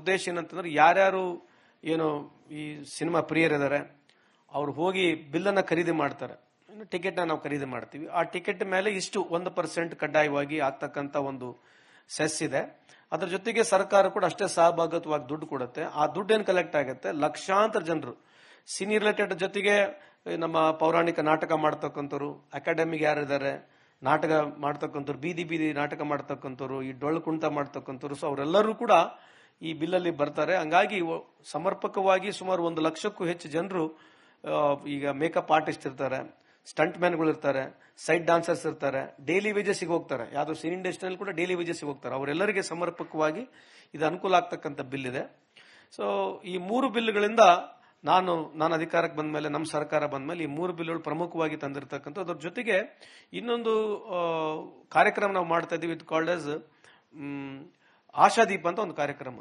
ಉದ್ದೇಶ ಏನಂತಂದ್ರೆ ಯಾರ್ಯಾರು ಏನು ಈ ಸಿನಿಮಾ ಪ್ರಿಯರಿದ್ದಾರೆ ಅವ್ರು ಹೋಗಿ ಬಿಲ್ಲನ್ನು ಖರೀದಿ ಮಾಡ್ತಾರೆ, ಟಿಕೆಟ್ ನಾವು ಖರೀದಿ ಮಾಡ್ತೀವಿ. ಆ ಟಿಕೆಟ್ ಮೇಲೆ ಇಷ್ಟು 1% ಕಡ್ಡಾಯವಾಗಿ ಆಗ್ತಕ್ಕಂಥ ಒಂದು ಸೆಸ್ ಇದೆ. ಅದ್ರ ಜೊತೆಗೆ ಸರ್ಕಾರ ಕೂಡ ಅಷ್ಟೇ ಸಹಭಾಗಿತ್ವವಾಗಿ ದುಡ್ಡು ಕೊಡುತ್ತೆ. ಆ ದುಡ್ಡು ಏನು ಕಲೆಕ್ಟ್ ಆಗುತ್ತೆ, ಲಕ್ಷಾಂತರ ಜನರು ಸಿನಿ ರಿಲೇಟೆಡ್ ಜೊತೆಗೆ ನಮ್ಮ ಪೌರಾಣಿಕ ನಾಟಕ ಮಾಡ್ತಕ್ಕಂಥವ್ರು, ಅಕಾಡೆಮಿಗೆ ಯಾರಿದ್ದಾರೆ, ನಾಟಕ ಮಾಡ್ತಕ್ಕಂಥವ್ರು, ಬೀದಿ ಬೀದಿ ನಾಟಕ ಮಾಡ್ತಕ್ಕಂಥವ್ರು, ಈ ಡೊಳ್ಳು ಕುಣಿತ ಮಾಡ್ತಕ್ಕಂಥವ್ರು, ಸೊ ಅವರೆಲ್ಲರೂ ಕೂಡ ಈ ಬಿಲ್ಲಲ್ಲಿ ಬರ್ತಾರೆ. ಹಂಗಾಗಿ ಸಮರ್ಪಕವಾಗಿ ಸುಮಾರು 1 ಲಕ್ಷಕ್ಕೂ ಹೆಚ್ಚು ಜನರು ಈಗ ಮೇಕಪ್ ಆರ್ಟಿಸ್ಟ್ ಇರ್ತಾರೆ, ಸ್ಟಂಟ್ ಮ್ಯಾನ್ಗಳು ಇರ್ತಾರೆ, ಸೈಡ್ ಡಾನ್ಸರ್ಸ್ ಇರ್ತಾರೆ, ಡೈಲಿ ವೇಜಸ್ಗೆ ಹೋಗ್ತಾರೆ. ಯಾವ್ದು ಸಿನಿ ಇಂಡಸ್ಟ್ರಿಯಲ್ಲಿ ಕೂಡ ಡೈಲಿ ವೇಜಸ್ಗೆ ಹೋಗ್ತಾರೆ. ಅವರೆಲ್ಲರಿಗೆ ಸಮರ್ಪಕವಾಗಿ ಇದು ಅನುಕೂಲ ಆಗ್ತಕ್ಕಂಥ ಬಿಲ್ ಇದೆ. ಸೊ ಈ 3 ಬಿಲ್ಗಳಿಂದ ನಾನು ಅಧಿಕಾರಕ್ಕೆ ಬಂದ ಮೇಲೆ, ನಮ್ಮ ಸರ್ಕಾರ ಬಂದ ಮೇಲೆ ಈ 3 ಬಿಲ್ಗಳು ಪ್ರಮುಖವಾಗಿ ತಂದಿರತಕ್ಕಂಥ. ಅದ್ರ ಜೊತೆಗೆ ಇನ್ನೊಂದು ಕಾರ್ಯಕ್ರಮ ನಾವು ಮಾಡ್ತಾ ಇದೀವಿ, ಇಟ್ ಕಾಲ್ಡ್ ಆಸ್ ಆಶಾದೀಪ ಅಂತ ಒಂದು ಕಾರ್ಯಕ್ರಮ.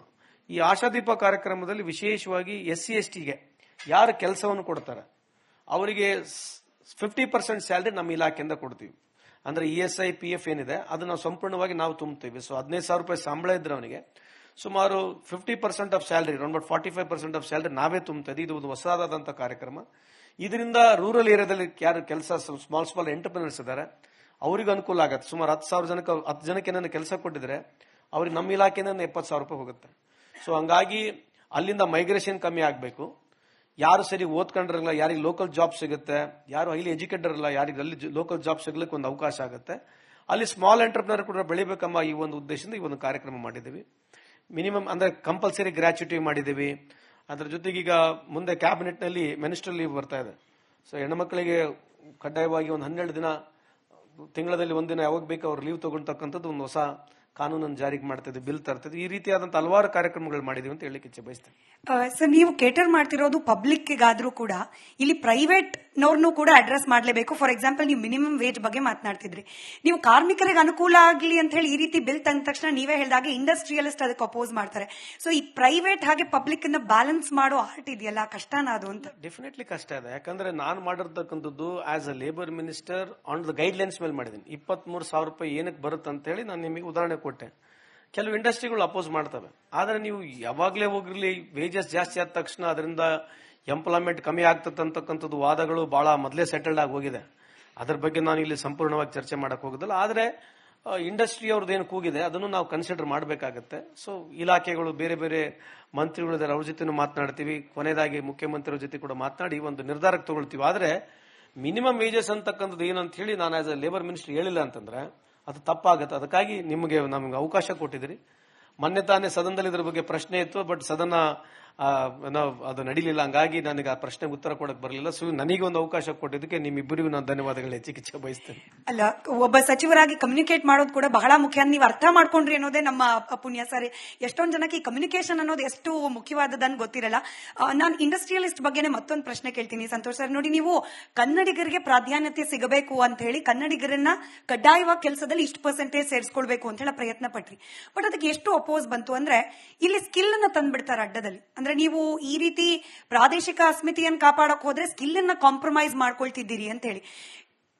ಈ ಆಶಾದೀಪ ಕಾರ್ಯಕ್ರಮದಲ್ಲಿ ವಿಶೇಷವಾಗಿ SC/STಗೆ ಯಾರು ಕೆಲಸವನ್ನು ಕೊಡ್ತಾರೆ ಅವರಿಗೆ 50% ಸ್ಯಾಲರಿ ನಮ್ಮ ಇಲಾಖೆಯಿಂದ ಕೊಡ್ತೀವಿ. ಅಂದ್ರೆ ESI PF ಏನಿದೆ ಅದು ನಾವು ಸಂಪೂರ್ಣವಾಗಿ ನಾವು ತುಂಬ್ತೀವಿ. ಸೊ 15,000 ರೂಪಾಯಿ ಸಂಬಳ ಇದ್ರೆ ಅವನಿಗೆ ಸುಮಾರು 50% of salary, around 45% of salary ನಾವೇ ತುಂಬ್ತಾ ಇದೀವಿ. ಇದು ಒಂದು ಹೊಸದಾದಂತಹ ಕಾರ್ಯಕ್ರಮ. ಇದರಿಂದ ರೂರಲ್ ಏರಿಯಾದಲ್ಲಿ ಯಾರು ಕೆಲಸ ಸ್ಮಾಲ್ ಎಂಟರ್ಪ್ರಿನರ್ಸ್ ಇದ್ದಾರೆ ಅವರಿಗೆ ಅನುಕೂಲ ಆಗುತ್ತೆ. ಸುಮಾರು 10 ಜನಕ್ಕೆ ಏನಾದ್ರು ಕೆಲಸ ಕೊಟ್ಟಿದ್ರೆ ಅವ್ರಿಗೆ ನಮ್ಮ ಇಲಾಖೆಯಿಂದ 70,000 ರೂಪಾಯಿ ಹೋಗುತ್ತೆ. ಸೊ ಹಂಗಾಗಿ ಅಲ್ಲಿಂದ ಮೈಗ್ರೇಷನ್ ಕಮ್ಮಿ ಆಗಬೇಕು. ಯಾರು ಸರಿ ಓದ್ಕೊಂಡಿರಲ್ಲ, ಯಾರಿಗೆ ಲೋಕಲ್ ಜಾಬ್ ಸಿಗುತ್ತೆ, ಯಾರು ಹೈಲಿ ಎಜುಕೇಟೆಡ್ ಇರಲ್ಲ, ಯಾರಿಗೆ ಅಲ್ಲಿ ಲೋಕಲ್ ಜಾಬ್ ಸಿಗ್ಲಿಕ್ಕೆ ಒಂದು ಅವಕಾಶ ಆಗುತ್ತೆ. ಅಲ್ಲಿ ಸ್ಮಾಲ್ ಎಂಟರ್ಪ್ರಿನರ್ ಕೂಡ ಬೆಳಿಬೇಕಂಬ ಈ ಒಂದು ಉದ್ದೇಶದಿಂದ ಈ ಒಂದು ಕಾರ್ಯಕ್ರಮ ಮಾಡಿದ್ದೀವಿ. ಮಿನಿಮಮ್ ಅಂದ್ರೆ ಕಂಪಲ್ಸರಿ ಗ್ರಾಚ್ಯುಟಿ ಮಾಡಿದ್ದೀವಿ. ಅದ್ರ ಜೊತೆಗೆ ಈಗ ಮುಂದೆ ಕ್ಯಾಬಿನೆಟ್ ನಲ್ಲಿ ಮಿನಿಸ್ಟರ್ ಲೀವ್ ಬರ್ತಾ ಇದೆ. ಸೊ ಹೆಣ್ಮಕ್ಳಿಗೆ ಕಡ್ಡಾಯವಾಗಿ ಒಂದು 12 ದಿನ, ತಿಂಗಳಲ್ಲಿ 1 ದಿನ ಯಾವಾಗ ಬೇಕು ಅವ್ರು ಲೀವ್ ತಗೊಳ್ತಕ್ಕಂಥದ್ದು ಒಂದು ಹೊಸ ಕಾನೂನನ್ನು ಜಾರಿಗೆ ಮಾಡ್ತಿದ್ವಿ, ಬಿಲ್ ತರ್ತಿದ್ವಿ. ಈ ರೀತಿಯಾದಂತಹ ಹಲವಾರು ಕಾರ್ಯಕ್ರಮಗಳು ಮಾಡಿದೀವಿ ಅಂತ ಹೇಳಲಿಕ್ಕೆ ಇಚ್ಛೆ ಬಯಸ್ತೇನೆ. ಸರ್, ನೀವು ಕೇಟರ್ ಮಾಡ್ತಿರೋದು ಪಬ್ಲಿಕ್ಗಾದ್ರೂ ಕೂಡ ಇಲ್ಲಿ ಪ್ರೈವೇಟ್ ನವ್ರನ್ನು ಕೂಡ ಅಡ್ರೆಸ್ ಮಾಡಲೇಬೇಕು. ಫಾರ್ ಎಕ್ಸಾಂಪಲ್, ನೀವು ಮಿನಿಮಮ್ ವೇಜ್ ಬಗ್ಗೆ ಮಾತನಾಡ್ತಿದ್ರಿ. ನೀವು ಕಾರ್ಮಿಕರಿಗೆ ಅನುಕೂಲ ಆಗಲಿ ಅಂತ ಹೇಳಿ ಈ ರೀತಿ ಬಿಲ್ ತಂದ ತಕ್ಷಣ ನೀವೇ ಹೇಳಿದಾಗ ಇಂಡಸ್ಟ್ರಿಯಲಿಸ್ಟ್ ಅದಕ್ಕೆ ಅಪೋಸ್ ಮಾಡ್ತಾರೆ. ಸೊ ಈ ಪ್ರೈವೇಟ್ ಹಾಗೆ ಪಬ್ಲಿಕ್ ಅನ್ನ ಬ್ಯಾಲೆನ್ಸ್ ಮಾಡೋ ಆರ್ಟ್ ಇದೆಯಲ್ಲ, ಕಷ್ಟನಾ ಅದು ಅಂತ? ಡೆಫಿನೆಟ್ಲಿ ಕಷ್ಟ ಇದೆ. ಯಾಕಂದ್ರೆ ನಾನು ಮಾಡಿರ್ತಕ್ಕಂಥದ್ದು as a labour minister on the guidelines ಮೇಲೆ ಮಾಡಿದ್ದೀನಿ. 23,000 ರೂಪಾಯಿ ಏನಕ್ಕೆ ಬರುತ್ತೆ ಅಂತ ಹೇಳಿ ನಾನು ನಿಮಗೆ ಉದಾಹರಣೆ ಕೊಟ್ಟೆ. ಕೆಲವು ಇಂಡಸ್ಟ್ರಿಗಳು ಅಪೋಸ್ ಮಾಡ್ತವೆ. ಆದ್ರೆ ನೀವು ಯಾವಾಗಲೇ ಹೋಗಿರ್ಲಿ, ವೇಜಸ್ ಜಾಸ್ತಿ ಆದ ತಕ್ಷಣ ಅದರಿಂದ ಎಂಪ್ಲಾಯ್ಮೆಂಟ್ ಕಮ್ಮಿ ಆಗ್ತದೆ ಅಂತಕ್ಕಂಥದ್ದು ವಾದಗಳು ಬಹಳ ಮೊದಲೇ ಸೆಟಲ್ಡ್ ಆಗಿ ಹೋಗಿದೆ. ಅದ್ರ ಬಗ್ಗೆ ನಾನು ಇಲ್ಲಿ ಸಂಪೂರ್ಣವಾಗಿ ಚರ್ಚೆ ಮಾಡಕ್ ಹೋಗೋದಿಲ್ಲ. ಆದ್ರೆ ಇಂಡಸ್ಟ್ರಿ ಅವ್ರದ್ದು ಏನು ಕೂಗಿದೆ ಅದನ್ನು ನಾವು ಕನ್ಸಿಡರ್ ಮಾಡಬೇಕಾಗತ್ತೆ. ಸೊ ಇಲಾಖೆಗಳು, ಬೇರೆ ಬೇರೆ ಮಂತ್ರಿಗಳಿದ್ದಾರೆ, ಅವ್ರ ಜೊತೆ ಮಾತನಾಡ್ತೀವಿ. ಕೊನೆಯದಾಗಿ ಮುಖ್ಯಮಂತ್ರಿಗಳ ಜೊತೆ ಕೂಡ ಮಾತನಾಡಿ ಒಂದು ನಿರ್ಧಾರಕ್ಕೆ ತಗೊಳ್ತೀವಿ. ಆದ್ರೆ ಮಿನಿಮಮ್ ವೇಜಸ್ ಅಂತಕ್ಕಂಥದ್ದು ಏನಂತ ಹೇಳಿ ನಾನು ಆಸ್ ಅ ಲೇಬರ್ ಮಿನಿಸ್ಟರ್ ಹೇಳಿಲ್ಲ ಅಂತಂದ್ರೆ ಅದು ತಪ್ಪಾಗುತ್ತೆ. ಅದಕ್ಕಾಗಿ ನಮಗೆ ಅವಕಾಶ ಕೊಟ್ಟಿದ್ದೀರಿ. ಮೊನ್ನೆ ತಾನೇ ಸದನದಲ್ಲಿ ಇದ್ರ ಬಗ್ಗೆ ಪ್ರಶ್ನೆ ಇತ್ತು, ಬಟ್ ಸದನ ಅದು ನಡೀಲಿಲ್ಲ. ಹಂಗಾಗಿ ನನಗೆ ಆ ಪ್ರಶ್ನೆಗೆ ಉತ್ತರ ಕೊಡಕ್ ಬರಲಿಲ್ಲ. ಸೊ ನನಗೆ ಒಂದು ಅವಕಾಶ ಕೊಟ್ಟಿದ್ದಕ್ಕೆ ನಿಮ್ಮಿಬ್ಬರಿಗೂ ನಾನು ಧನ್ಯವಾದಗಳು ಹೆಚ್ಚಿಗೆ ಬಯಸ್ತೇನೆ. ಅಲ್ಲ, ಒಬ್ಬ ಸಚಿವರಾಗಿ ಕಮ್ಯುನಿಕೇಟ್ ಮಾಡೋದು ಕೂಡ ಬಹಳ ಮುಖ್ಯ. ನೀವು ಅರ್ಥ ಮಾಡ್ಕೊಂಡ್ರಿ ಅನ್ನೋದೇ ನಮ್ಮ ಪುಣ್ಯ. ಸರಿ, ಎಷ್ಟೊಂದು ಜನಕ್ಕೆ ಈ ಕಮ್ಯುನಿಕೇಶನ್ ಅನ್ನೋದು ಎಷ್ಟು ಮುಖ್ಯವಾದದನ್ನು ಗೊತ್ತಿರಲ್ಲ. ನಾನು ಇಂಡಸ್ಟ್ರಿಯಲಿಸ್ಟ್ ಬಗ್ಗೆನೇ ಮತ್ತೊಂದು ಪ್ರಶ್ನೆ ಕೇಳ್ತೀನಿ. ಸಂತೋಷ್ ಸರ್, ನೋಡಿ, ನೀವು ಕನ್ನಡಿಗರಿಗೆ ಪ್ರಾಧಾನ್ಯತೆ ಸಿಗಬೇಕು ಅಂತ ಹೇಳಿ ಕನ್ನಡಿಗರನ್ನ ಕಡ್ಡಾಯವಾಗಿ ಕೆಲಸದಲ್ಲಿ ಇಷ್ಟು % ಸೇರಿಸ್ಕೊಳ್ಬೇಕು ಅಂತ ಹೇಳಿ ಪ್ರಯತ್ನ ಪಟ್ರಿ. ಬಟ್ ಅದಕ್ಕೆ ಎಷ್ಟು ಅಪೋಸ್ ಬಂತು ಅಂದ್ರೆ, ಇಲ್ಲಿ ಸ್ಕಿಲ್ ಅನ್ನ ತಂದ್ಬಿಡ್ತಾರೆ ಅಡ್ಡದಲ್ಲಿ. ಅಂದ್ರೆ ನೀವು ಈ ರೀತಿ ಪ್ರಾದೇಶಿಕ ಅಸ್ಮಿತೆಯನ್ನು ಕಾಪಾಡಕ್ ಹೋದ್ರೆ ಸ್ಕಿಲ್ ಅನ್ನ ಕಾಂಪ್ರಮೈಸ್ ಮಾಡ್ಕೊಳ್ತಿದ್ದೀರಿ ಅಂತ ಹೇಳಿ.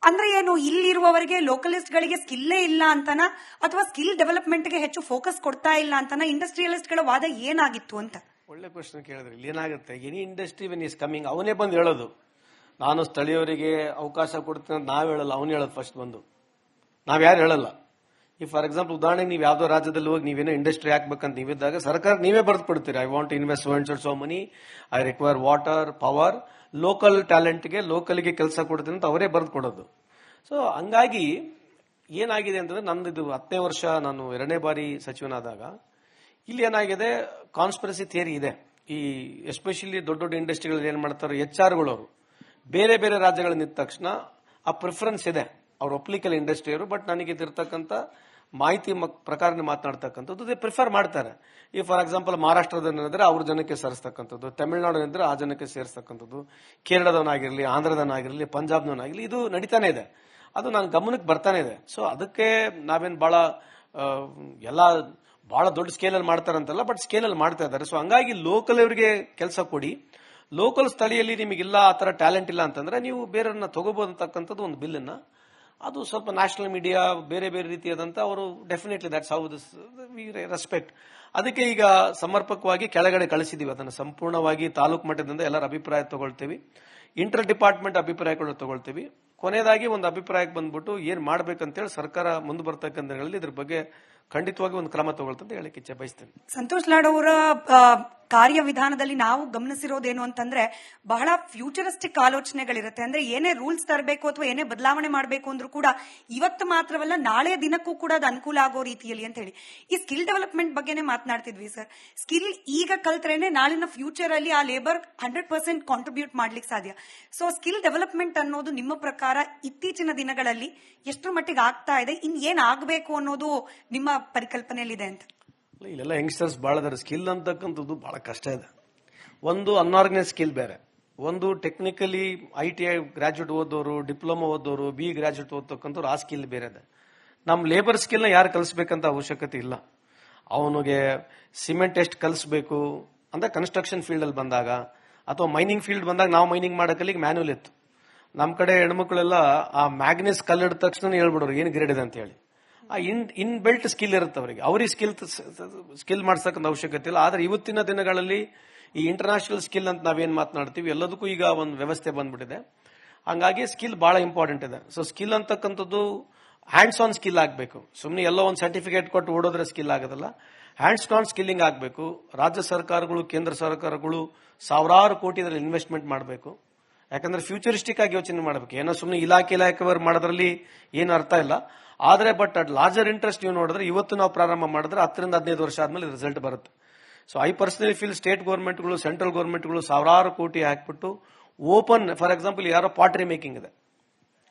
ಅಂದ್ರೆ ಏನು, ಇಲ್ಲಿರುವವರಿಗೆ ಲೋಕಲಿಸ್ಟ್ ಗಳಿಗೆ ಸ್ಕಿಲ್ಲೇ ಇಲ್ಲ ಅಂತನಾ, ಅಥವಾ ಸ್ಕಿಲ್ ಡೆವಲಪ್ಮೆಂಟ್ ಗೆ ಹೆಚ್ಚು ಫೋಕಸ್ ಕೊಡ್ತಾ ಇಲ್ಲ ಅಂತನಾ? ಇಂಡಸ್ಟ್ರಿಯಲಿಸ್ಟ್ ಗಳ ವಾದ ಏನಾಗಿತ್ತು ಅಂತ? ಒಳ್ಳೆ ಕ್ವಶನ್ ಕೇಳಿದ್ರಿ. ಇಲ್ಲಿ ಏನಾಗುತ್ತೆ, any industry when is coming ಅವನೇ ಬಂದು ಹೇಳೋದು ನಾನು ಸ್ಥಳೀಯರಿಗೆ ಅವಕಾಶ ಕೊಡ್ತೀನಿ ಅಂತ ನಾವ್ ಹೇಳಲ್ಲ, ಅವನು ಹೇಳೋದು ಫಸ್ಟ್ ಬಂದು. ನಾವ್ಯಾರು ಹೇಳಲ್ಲ. ಈ ಫಾರ್ ಎಕ್ಸಾಂಪಲ್ ಉದಾಹರಣೆಗೆ ನೀವು ಯಾವ್ದೋ ರಾಜ್ಯದಲ್ಲಿ ಹೋಗಿ ನೀವೇನೋ ಇಂಡಸ್ಟ್ರಿ ಹಾಕ್ಬೇಕಂತ ನೀವಿದ್ದಾಗ ಸರ್ಕಾರ ನೀವೇ ಬರೆದು ಕೊಡ್ತೀರಿ, I want invest so money, I require water, power, local ಟ್ಯಾಲೆಂಟ್ಗೆ, ಲೋಕಲ್ಗೆ ಕೆಲಸ ಕೊಡ್ತೀನಿ ಅಂತ ಅವರೇ ಬರೆದು ಕೊಡೋದು. ಸೊ ಹಂಗಾಗಿ ಏನಾಗಿದೆ ಅಂತಂದ್ರೆ, ನಂದು 10ನೇ ವರ್ಷ, ನಾನು 2ನೇ ಬಾರಿ ಸಚಿವನಾದಾಗ ಇಲ್ಲಿ ಏನಾಗಿದೆ, ಕಾನ್ಸ್ಪಿರಸಿ ಥಿಯರಿ ಇದೆ. ಈ ಎಸ್ಪೆಷಲಿ ದೊಡ್ಡ ದೊಡ್ಡ ಇಂಡಸ್ಟ್ರಿಗಳಲ್ಲಿ ಏನ್ ಮಾಡ್ತಾರೆ, HR-ಗಳು ಅವರು ಬೇರೆ ಬೇರೆ ರಾಜ್ಯಗಳಲ್ಲಿ ನಿಂತ ತಕ್ಷಣ ಆ ಪ್ರಿಫರೆನ್ಸ್ ಇದೆ, ಅವ್ರು ಒಪ್ಲಿಕಲ್ ಇಂಡಸ್ಟ್ರಿಯವರು. ಬಟ್ ನನಗೆ ಇದಿರ್ತಕ್ಕಂಥ ಮಾಹಿತಿ ಪ್ರಕಾರ ಮಾತನಾಡ್ತಕ್ಕಂಥದ್ದು ದೇ ಪ್ರಿಫರ್ ಮಾಡ್ತಾರೆ. ಈ ಫಾರ್ ಎಕ್ಸಾಂಪಲ್ ಮಹಾರಾಷ್ಟ್ರದವನಿದ್ರೆ ಅವ್ರ ಜನಕ್ಕೆ ಸೇರಿಸ್ತಕ್ಕಂಥದ್ದು, ತಮಿಳುನಾಡಿನಿದ್ರೆ ಆ ಜನಕ್ಕೆ ಸೇರಿಸ್ತಕ್ಕಂಥದ್ದು, ಕೇರಳದವನಾಗಿರ್ಲಿ, ಆಂಧ್ರದವನಾಗಿರ್ಲಿ, ಪಂಜಾಬ್ನವನಾಗಿರ್ಲಿ, ಇದು ನಡೀತಾನೆ ಇದೆ. ಅದು ನನ್ನ ಗಮನಕ್ಕೆ ಬರ್ತಾನೆ ಇದೆ. ಸೊ ಅದಕ್ಕೆ ನಾವೇನು ಎಲ್ಲ ಬಹಳ ದೊಡ್ಡ ಸ್ಕೇಲಲ್ಲಿ ಮಾಡ್ತಾರಂತಲ್ಲ, ಬಟ್ ಸ್ಕೇಲಲ್ಲಿ ಮಾಡ್ತಾ ಇದ್ದಾರೆ. ಸೊ ಹಂಗಾಗಿ ಲೋಕಲ್ ಅವರಿಗೆ ಕೆಲಸ ಕೊಡಿ. ಲೋಕಲ್ ಸ್ಥಳೀಯಲ್ಲಿ ನಿಮಗಿಲ್ಲ, ಆ ತರ ಟ್ಯಾಲೆಂಟ್ ಇಲ್ಲ ಅಂತಂದ್ರೆ ನೀವು ಬೇರೆಯವ್ರನ್ನ ತಗೋಬಹುದು ಅಂತಕ್ಕಂಥದ್ದು ಒಂದು ಬಿಲ್ಲನ್ನ ಅದು ಸ್ವಲ್ಪ ನ್ಯಾಷನಲ್ ಮೀಡಿಯಾ ಬೇರೆ ಬೇರೆ ರೀತಿಯಾದಂತ ಅವರು definitely that's how this we respect. ಅದಕ್ಕೆ ಈಗ ಸಮರ್ಪಕವಾಗಿ ಕೆಳಗಡೆ ಕಳಿಸಿದೀವಿ ಅದನ್ನು ಸಂಪೂರ್ಣವಾಗಿ ತಾಲೂಕು ಮಟ್ಟದಿಂದ ಎಲ್ಲರ ಅಭಿಪ್ರಾಯ ತಗೊಳ್ತೀವಿ, ಇಂಟರ್ ಡಿಪಾರ್ಟ್ಮೆಂಟ್ ಅಭಿಪ್ರಾಯಗಳು ತಗೊಳ್ತೀವಿ. ಕೊನೆಯದಾಗಿ ಒಂದು ಅಭಿಪ್ರಾಯಕ್ಕೆ ಬಂದ್ಬಿಟ್ಟು ಏನ್ ಮಾಡ್ಬೇಕಂತೇಳಿ ಸರ್ಕಾರ ಮುಂದೆ ಬರ್ತಕ್ಕಂಥ ದಿನಗಳಲ್ಲಿ ಇದ್ರ ಬಗ್ಗೆ ಖಂಡಿತವಾಗಿ ಒಂದು ಕ್ರಮ ತಗೊಳ್ತಂತ ಹೇಳಕ್ಕೆ ಇಚ್ಛೆ ಬಯಸ್ತೇನೆ. ಸಂತೋಷ್ ಲಾಡ್ ಅವರ ಕಾರ್ಯವಿಧಾನದಲ್ಲಿ ನಾವು ಗಮನಿಸಿರೋದೇನು ಅಂತಂದ್ರೆ ಬಹಳ ಫ್ಯೂಚರಿಸ್ಟಿಕ್ ಆಲೋಚನೆಗಳಿರುತ್ತೆ. ಅಂದ್ರೆ ಏನೇ ರೂಲ್ಸ್ ತರಬೇಕು ಅಥವಾ ಏನೇ ಬದಲಾವಣೆ ಮಾಡಬೇಕು ಅಂದ್ರೂ ಕೂಡ ಇವತ್ತು ಮಾತ್ರವಲ್ಲ ನಾಳೆ ದಿನಕ್ಕೂ ಕೂಡ ಅದು ಅನುಕೂಲ ಆಗೋ ರೀತಿಯಲ್ಲಿ ಅಂತ ಹೇಳಿ ಈ ಸ್ಕಿಲ್ ಡೆವಲಪ್ಮೆಂಟ್ ಬಗ್ಗೆನೇ ಮಾತನಾಡ್ತಿದ್ವಿ ಸರ್. ಸ್ಕಿಲ್ ಈಗ ಕಲ್ತ್ರೇನೆ ನಾಳಿನ ಫ್ಯೂಚರ್ ಅಲ್ಲಿ ಆ ಲೇಬರ್ 100% ಕಾಂಟ್ರಿಬ್ಯೂಟ್ ಮಾಡ್ಲಿಕ್ಕೆ ಸಾಧ್ಯ. ಸೊ ಸ್ಕಿಲ್ ಡೆವಲಪ್ಮೆಂಟ್ ಅನ್ನೋದು ನಿಮ್ಮ ಪ್ರಕಾರ ಇತ್ತೀಚಿನ ದಿನಗಳಲ್ಲಿ ಎಷ್ಟರ ಮಟ್ಟಿಗೆ ಆಗ್ತಾ ಇದೆ, ಇನ್ ಏನ್ ಆಗ್ಬೇಕು ಅನ್ನೋದು ನಿಮ್ಮ ಪರಿಕಲ್ಪನೆಯಲ್ಲಿದೆ ಅಂತ? ಇಲ್ಲೆಲ್ಲ ಯಂಗ್ಸ್ಟರ್ಸ್ ಬಹಳ ಇದಾರೆ. ಸ್ಕಿಲ್ ಅಂತಕ್ಕಂಥದ್ದು ಬಹಳ ಕಷ್ಟ ಇದೆ. ಒಂದು ಅನ್ಆರ್ಗನೈಸ್ ಸ್ಕಿಲ್ ಬೇರೆ, ಒಂದು ಟೆಕ್ನಿಕಲಿ ITI ಗ್ರಾಜುಯೇಟ್ ಓದೋರು, ಡಿಪ್ಲೊಮಾ ಓದೋರು, BE ಗ್ರಾಜುಯೇಟ್ ಓದ್ತಕ್ಕಂಥವ್ರು ಆ ಸ್ಕಿಲ್ ಬೇರೆ ಇದೆ. ನಮ್ಮ ಲೇಬರ್ ಸ್ಕಿಲ್ ನ ಯಾರು ಕಲಿಸ್ಬೇಕಂತ ಅವಶ್ಯಕತೆ ಇಲ್ಲ. ಅವನಿಗೆ ಸಿಮೆಂಟ್ ಎಷ್ಟು ಕಲಿಸ್ಬೇಕು ಅಂದ್ರೆ ಕನ್ಸ್ಟ್ರಕ್ಷನ್ ಫೀಲ್ಡ್ ಅಲ್ಲಿ ಬಂದಾಗ ಅಥವಾ ಮೈನಿಂಗ್ ಫೀಲ್ಡ್ ಬಂದಾಗ ನಾವು ಮೈನಿಂಗ್ ಮಾಡಕ್ಕಲ್ಲಿ ಮ್ಯಾನ್ಯುವಲ್ ಇತ್ತು. ನಮ್ಮ ಕಡೆ ಹೆಣ್ಮಕ್ಳೆಲ್ಲ ಆ ಮ್ಯಾಗ್ನೆಸ್ ಕಲ್ಲಿಡ ತಕ್ಷಣ ಹೇಳ್ಬಿಡೋರು ಏನು ಗ್ರೇಡ್ ಇದೆ ಅಂತ ಹೇಳಿ. ಆ ಇನ್ ಬೆಲ್ಟ್ ಸ್ಕಿಲ್ ಇರುತ್ತೆ ಅವರಿಗೆ, ಅವ್ರಿಗೆ ಸ್ಕಿಲ್ ಮಾಡ್ಸಕ್ಕಂತ ಅವಶ್ಯಕತೆ ಇಲ್ಲ. ಆದ್ರೆ ಇವತ್ತಿನ ದಿನಗಳಲ್ಲಿ ಈ ಇಂಟರ್ನ್ಯಾಷನಲ್ ಸ್ಕಿಲ್ ಅಂತ ನಾವೇನ್ ಮಾತನಾಡ್ತೀವಿ ಎಲ್ಲದಕ್ಕೂ ಈಗ ಒಂದು ವ್ಯವಸ್ಥೆ ಬಂದ್ಬಿಟ್ಟಿದೆ. ಹಂಗಾಗಿ ಸ್ಕಿಲ್ ಬಹಳ ಇಂಪಾರ್ಟೆಂಟ್ ಇದೆ. ಸೊ ಸ್ಕಿಲ್ ಅಂತಕ್ಕಂಥದ್ದು ಹ್ಯಾಂಡ್ಸ್ ಆನ್ ಸ್ಕಿಲ್ ಆಗಬೇಕು. ಸುಮ್ಮನೆ ಎಲ್ಲೋ ಒಂದು ಸರ್ಟಿಫಿಕೇಟ್ ಕೊಟ್ಟು ಓಡೋದ್ರೆ ಸ್ಕಿಲ್ ಆಗೋದಿಲ್ಲ. ಹ್ಯಾಂಡ್ಸ್ ಆನ್ ಸ್ಕಿಲ್ಲಿಂಗ್ ಆಗಬೇಕು. ರಾಜ್ಯ ಸರ್ಕಾರಗಳು, ಕೇಂದ್ರ ಸರ್ಕಾರಗಳು ಸಾವಿರಾರು ಕೋಟಿ ಇದರಲ್ಲಿ ಇನ್ವೆಸ್ಟ್ಮೆಂಟ್ ಮಾಡಬೇಕು. ಯಾಕಂದ್ರೆ ಫ್ಯೂಚರಿಸ್ಟಿಕ್ ಆಗಿ ಯೋಚನೆ ಮಾಡಬೇಕು. ಏನೋ ಸುಮ್ಮನೆ ಇಲಾಖೆವರು ಮಾಡೋದ್ರಲ್ಲಿ ಏನು ಅರ್ಥ ಇಲ್ಲ. ಆದ್ರೆ ಬಟ್ ಅಟ್ ಲಾರ್ಜರ್ ಇಂಟ್ರೆಸ್ಟ್ ನೀವು ನೋಡಿದ್ರೆ ಇವತ್ತು ನಾವು ಪ್ರಾರಂಭ ಮಾಡಿದ್ರೆ 10 ರಿಂದ 15 ವರ್ಷ ಆದ್ಮೇಲೆ ರಿಸಲ್ಟ್ ಬರುತ್ತೆ. So I personally feel state ಗೌರ್ಮೆಂಟ್ಗಳು, ಸೆಂಟ್ರಲ್ ಗೌರ್ಮೆಂಟ್ಗಳು ಸಾವಿರಾರು ಕೋಟಿ ಹಾಕ್ಬಿಟ್ಟು ಓಪನ್, ಫಾರ್ ಎಕ್ಸಾಂಪಲ್ ಯಾರೋ ಪಾಟ್ರಿ ಮೇಕಿಂಗ್ ಇದೆ,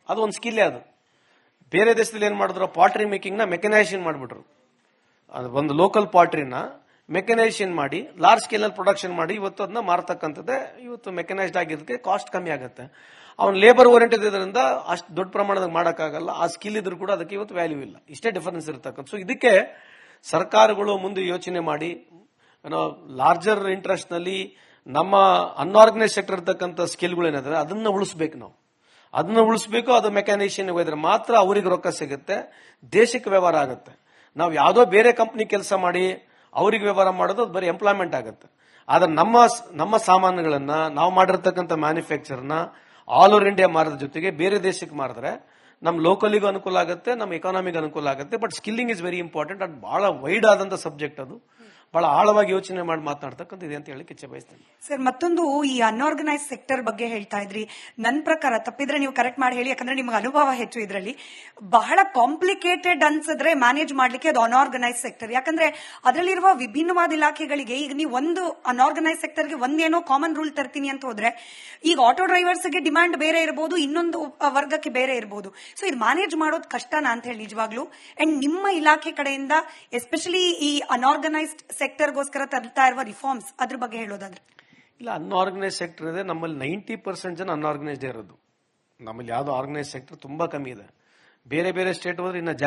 ಅದು ಒಂದು ಸ್ಕಿಲ್ಲೇ. ಅದು ಬೇರೆ ದೇಶದಲ್ಲಿ ಏನ್ ಮಾಡಿದ್ರು, ಪಾಟ್ರಿ ಮೇಕಿಂಗ್ ನ ಮೆಕನೈಸೇಷನ್ ಮಾಡಿಬಿಟ್ರು. ಒಂದು ಲೋಕಲ್ ಪಾಟ್ರಿನ ಮೆಕನೈಸೇಷನ್ ಮಾಡಿ ಲಾರ್ಜ್ ಸ್ಕೇಲ್ ಅಲ್ಲಿ ಪ್ರೊಡಕ್ಷನ್ ಮಾಡಿ ಇವತ್ತು ಅದನ್ನ ಮಾರತಕ್ಕಂಥದ್ದೇ. ಇವತ್ತು ಮೆಕನೈಸ್ಡ್ ಆಗಿದ್ದಕ್ಕೆ ಕಾಸ್ಟ್ ಕಮ್ಮಿ ಆಗುತ್ತೆ. ಅವ್ನು ಲೇಬರ್ ಓರಿಯೆಂಟೆಡ್ ಇದರಿಂದ ಅಷ್ಟು ದೊಡ್ಡ ಪ್ರಮಾಣದಾಗ ಮಾಡೋಕ್ಕಾಗಲ್ಲ. ಆ ಸ್ಕಿಲ್ ಇದ್ರೂ ಕೂಡ ಅದಕ್ಕೆ ಇವತ್ತು ವ್ಯಾಲ್ಯೂ ಇಲ್ಲ. ಇಷ್ಟೇ ಡಿಫರೆನ್ಸ್ ಇರತಕ್ಕಂಥ. ಸೊ ಇದಕ್ಕೆ ಸರ್ಕಾರಗಳು ಮುಂದೆ ಯೋಚನೆ ಮಾಡಿ ಲಾರ್ಜರ್ ಇಂಟ್ರೆಸ್ಟ್ ನಲ್ಲಿ ನಮ್ಮ ಅನ್ಆರ್ಗನೈಸ್ ಸೆಕ್ಟರ್ ಇರತಕ್ಕಂಥ ಸ್ಕಿಲ್ಗಳು ಏನಾದ್ರೆ ಅದನ್ನ ಉಳಿಸಬೇಕು. ನಾವು ಅದನ್ನ ಉಳಿಸಬೇಕು. ಅದು ಮೆಕ್ಯಾನಿಷಿಯನ್ ಹೋದ್ರೆ ಮಾತ್ರ ಅವ್ರಿಗೆ ರೊಕ್ಕ ಸಿಗುತ್ತೆ, ದೇಶಕ್ಕೆ ವ್ಯವಹಾರ ಆಗುತ್ತೆ. ನಾವು ಯಾವುದೋ ಬೇರೆ ಕಂಪನಿ ಕೆಲಸ ಮಾಡಿ ಅವ್ರಿಗೆ ವ್ಯವಹಾರ ಮಾಡೋದು ಬರೀ ಎಂಪ್ಲಾಯ್ಮೆಂಟ್ ಆಗುತ್ತೆ. ಆದ್ರೆ ನಮ್ಮ ಸಾಮಾನುಗಳನ್ನ ನಾವು ಮಾಡಿರ್ತಕ್ಕಂಥ ಮ್ಯಾನುಫ್ಯಾಕ್ಚರ್ನ ಆಲ್ ಓವರ್ ಇಂಡಿಯಾ ಮಾರದ ಜೊತೆಗೆ ಬೇರೆ ದೇಶಕ್ಕೆ ಮಾರಿದ್ರೆ ನಮ್ಮ ಲೋಕಲಿಗೂ ಅನುಕೂಲ ಆಗುತ್ತೆ, ನಮ್ಮ ಎಕಾನಮಿಗೆ ಅನುಕೂಲ ಆಗುತ್ತೆ. But skilling is very important. ಅದು ಬಹಳ ವೈಡ್ ಆದಂತ ಸಬ್ಜೆಕ್ಟ್. ಅದು ಬಹಳ ಆಳವಾಗಿ ಯೋಚನೆ ಮಾಡಿ ಮಾತನಾಡ್ತಕ್ಕಂಥ ಇದೆ ಅಂತ ಹೇಳಕ್ಕೆ ಇಚ್ಛೆ ಬಯಸ್ತೇನೆ. ಸರ್, ಮತ್ತೊಂದು ಈ ಅನ್ಆರ್ಗನೈಸ್ ಸೆಕ್ಟರ್ ಬಗ್ಗೆ ಹೇಳ್ತಾ ಇದ್ರಿ. ನನ್ನ ಪ್ರಕಾರ ತಪ್ಪಿದ್ರೆ ನೀವು ಕರೆಕ್ಟ್ ಮಾಡಿ ಹೇಳಿ, ಯಾಕಂದ್ರೆ ನಿಮ್ಗೆ ಅನುಭವ ಹೆಚ್ಚು ಇದರಲ್ಲಿ. ಬಹಳ ಕಾಂಪ್ಲಿಕೇಟೆಡ್ ಅನ್ಸಿದ್ರೆ ಮ್ಯಾನೇಜ್ ಮಾಡ್ಲಿಕ್ಕೆ ಅದು ಅನ್ಆರ್ಗನೈಸ್ ಸೆಕ್ಟರ್. ಯಾಕಂದ್ರೆ ಅದರಲ್ಲಿರುವ ವಿಭಿನ್ನವಾದ ಇಲಾಖೆಗಳಿಗೆ ಈಗ ನೀವು ಒಂದು ಅನ್ಆರ್ಗನೈಸ್ ಸೆಕ್ಟರ್ಗೆ ಒಂದೇನೋ ಕಾಮನ್ ರೂಲ್ ತರ್ತೀನಿ ಅಂತ ಹೋದ್ರೆ ಈಗ ಆಟೋ ಡ್ರೈವರ್ಸ್ಗೆ ಡಿಮ್ಯಾಂಡ್ ಬೇರೆ ಇರಬಹುದು, ಇನ್ನೊಂದು ವರ್ಗಕ್ಕೆ ಬೇರೆ ಇರಬಹುದು. ಸೊ ಇದು ಮ್ಯಾನೇಜ್ ಮಾಡೋದು ಕಷ್ಟನಾ ಅಂತ ಹೇಳಿ ನಿಜವಾಗ್ಲೂ. ಅಂಡ್ ನಿಮ್ಮ ಇಲಾಖೆ ಕಡೆಯಿಂದ ಎಸ್ಪೆಷಲಿ ಈ ಅನ್ಆರ್ಗನೈಸ್ಡ್ ಸೆಕ್ಟರ್ಗೋಸ್ಕರ ತರ್ತಾ ಇರುವ ರಿಫಾರ್ಮ್ಸ್ ಅದ್ರ ಬಗ್ಗೆ ಹೇಳೋದಾದ್ರೆ? ಇಲ್ಲ, ಅನ್ಆರ್ಗನೈಸ್ ಸೆಕ್ಟರ್ ಇದೆ ನಮ್ಮಲ್ಲಿ. 90% ಜನ ಅನ್ಆರ್ಗನೈಸ್ಡ್ ಇರೋದು. ನಮ್ಮಲ್ಲಿ ಯಾವ್ದು ಆರ್ಗನೈಸ್ ಸೆಕ್ಟರ್ ತುಂಬಾ ಕಮ್ಮಿ ಇದೆ. ಬೇರೆ ಬೇರೆ ಸ್ಟೇಟ್ ಹೋದ್ರೆ ಇನ್ನ